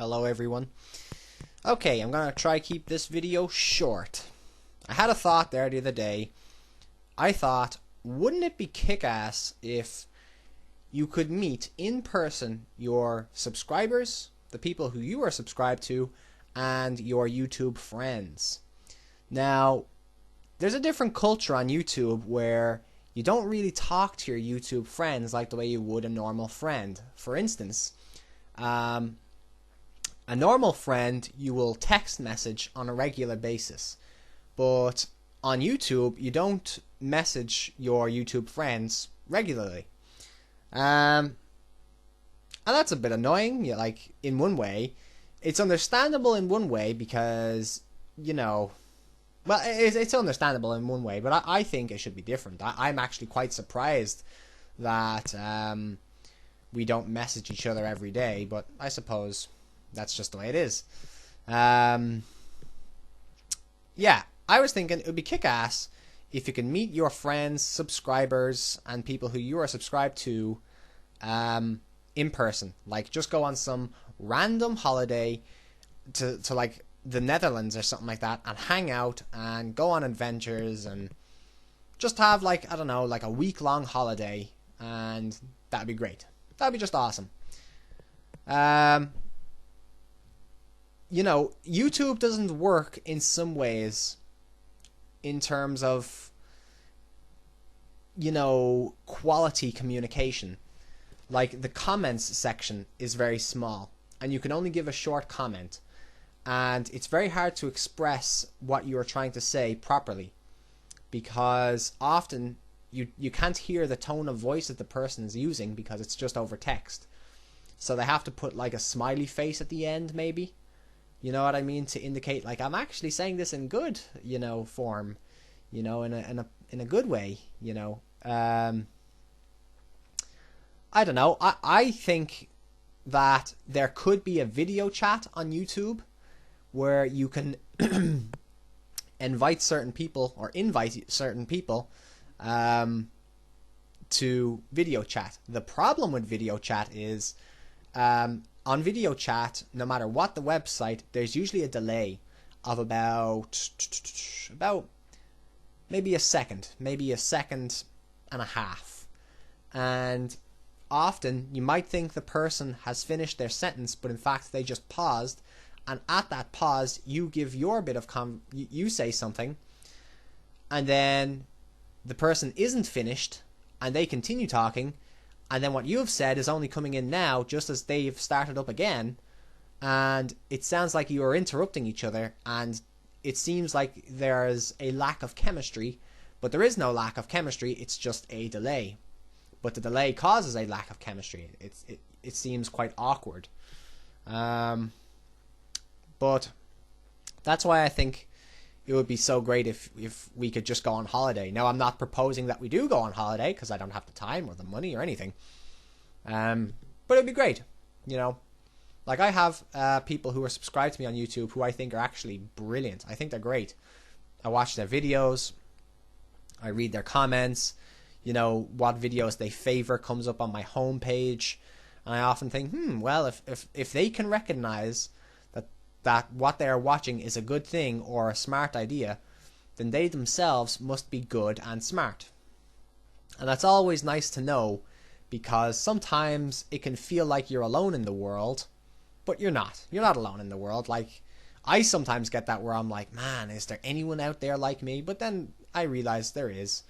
Hello everyone. Okay, I'm gonna try keep this video short. I had a thought there the other day. I thought, wouldn't it be kick-ass if you could meet in person your subscribers, the people who you are subscribed to, and your YouTube friends? Now, there's a different culture on YouTube where you don't really talk to your YouTube friends like the way you would a normal friend. For instance, a normal friend you will text message on a regular basis, but on YouTube you don't message your YouTube friends regularly, and that's a bit annoying. Like, in one way, it's understandable in one way because it's understandable in one way, but I think it should be different. I'm actually quite surprised that we don't message each other every day, but I suppose that's just the way it is. Yeah, I was thinking it would be kick-ass if you can meet your friends, subscribers, and people who you are subscribed to in person. Like, just go on some random holiday to like the Netherlands or something like that and hang out and go on adventures and just have, like, I don't know, like a week-long holiday, and that'd be great. That'd be just awesome. YouTube doesn't work in some ways in terms of, quality communication. Like, the comments section is very small, and you can only give a short comment, and it's very hard to express what you are trying to say properly, because often you can't hear the tone of voice that the person is using because it's just over text. So they have to put like a smiley face at the end, maybe. You know what I mean? To indicate, like, I'm actually saying this in good, form, in a good way, I don't know. I think that there could be a video chat on YouTube where you can invite certain people to video chat. The problem with video chat is, on video chat, no matter what the website, there's usually a delay of about maybe a second and a half. And often you might think the person has finished their sentence, but in fact they just paused. And at that pause, you give your bit of you say something, and then the person isn't finished, and they continue talking, and then what you have said is only coming in now, just as they've started up again, and it sounds like you are interrupting each other, and it seems like there's a lack of chemistry, but there is no lack of chemistry. It's just a delay, but the delay causes a lack of chemistry. It seems quite awkward. But that's why I think it would be so great if we could just go on holiday. Now, I'm not proposing that we do go on holiday because I don't have the time or the money or anything. But it'd be great, Like, I have people who are subscribed to me on YouTube who I think are actually brilliant. I think they're great. I watch their videos. I read their comments. What videos they favor comes up on my homepage. And I often think, well, if they can recognize that what they are watching is a good thing or a smart idea, then they themselves must be good and smart. And that's always nice to know, because sometimes it can feel like you're alone in the world, but you're not. You're not alone in the world. Like, I sometimes get that where I'm like, man, is there anyone out there like me? But then I realize there is.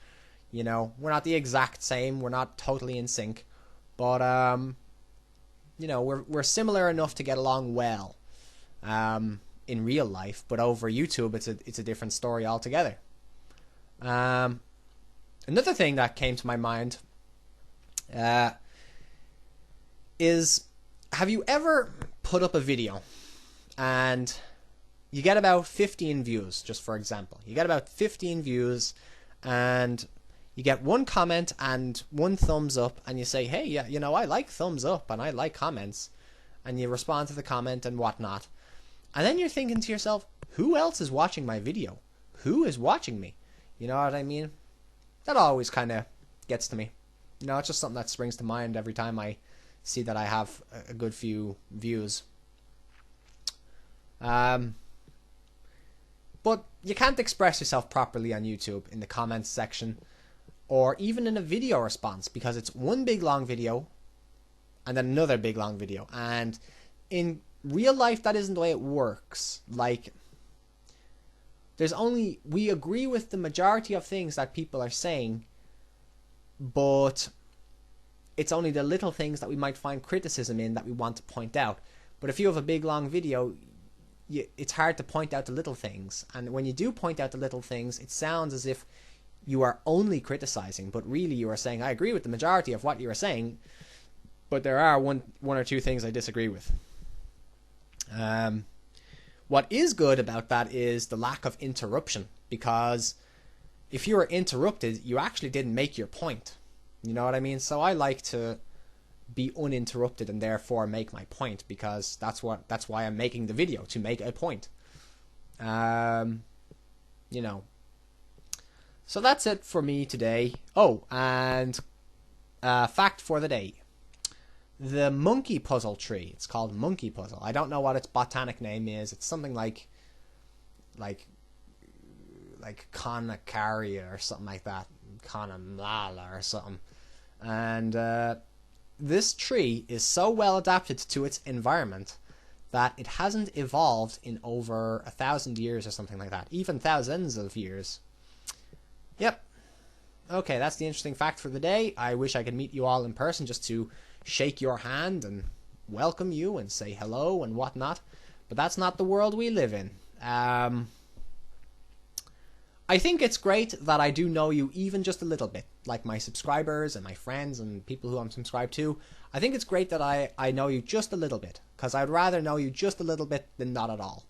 We're not the exact same. We're not totally in sync. But, we're similar enough to get along well. In real life, but over YouTube it's a different story altogether. Another thing that came to my mind is, have you ever put up a video and you get about 15 views, just for example. You get about 15 views and you get one comment and one thumbs up, and you say, hey, yeah, I like thumbs up and I like comments, and you respond to the comment and whatnot. And then you're thinking to yourself, who else is watching my video? Who is watching me? You know what I mean? That always kind of gets to me. It's just something that springs to mind every time I see that I have a good few views. Um, but you can't express yourself properly on YouTube in the comments section or even in a video response, because it's one big long video and then another big long video. And in real life, that isn't the way it works. Like, we agree with the majority of things that people are saying, but it's only the little things that we might find criticism in that we want to point out. But if you have a big long video, it's hard to point out the little things. And when you do point out the little things, it sounds as if you are only criticizing, but really you are saying, I agree with the majority of what you are saying, but there are one or two things I disagree with. What is good about that is the lack of interruption, because if you were interrupted, you actually didn't make your point. You know what I mean? So I like to be uninterrupted and therefore make my point, because that's why I'm making the video, to make a point. You know. So that's it for me today. Oh, and fact for the day. The monkey puzzle tree. It's called monkey puzzle. I don't know what its botanic name is. It's something like Conacaria or something like that. Conamala or something. And this tree is so well adapted to its environment that it hasn't evolved in over 1,000 years or something like that. Even thousands of years. Yep. Okay, that's the interesting fact for the day. I wish I could meet you all in person just to shake your hand and welcome you and say hello and whatnot. But that's not the world we live in. I think it's great that I do know you even just a little bit, like my subscribers and my friends and people who I'm subscribed to. I think it's great that I know you just a little bit, because I'd rather know you just a little bit than not at all.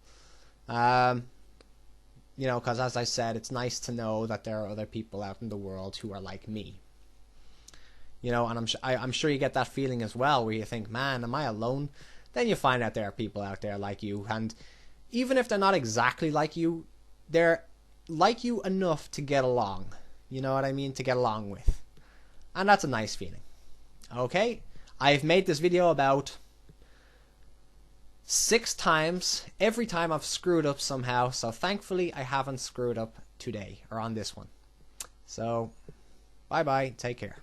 You know, because as I said, it's nice to know that there are other people out in the world who are like me. You know, and I'm sure you get that feeling as well, where you think, man, am I alone? Then you find out there are people out there like you, and even if they're not exactly like you, they're like you enough to get along. You know what I mean? To get along with. And that's a nice feeling. Okay? I've made this video about 6 times. Every time I've screwed up somehow. So thankfully I haven't screwed up today or on this one. So bye bye. Take care.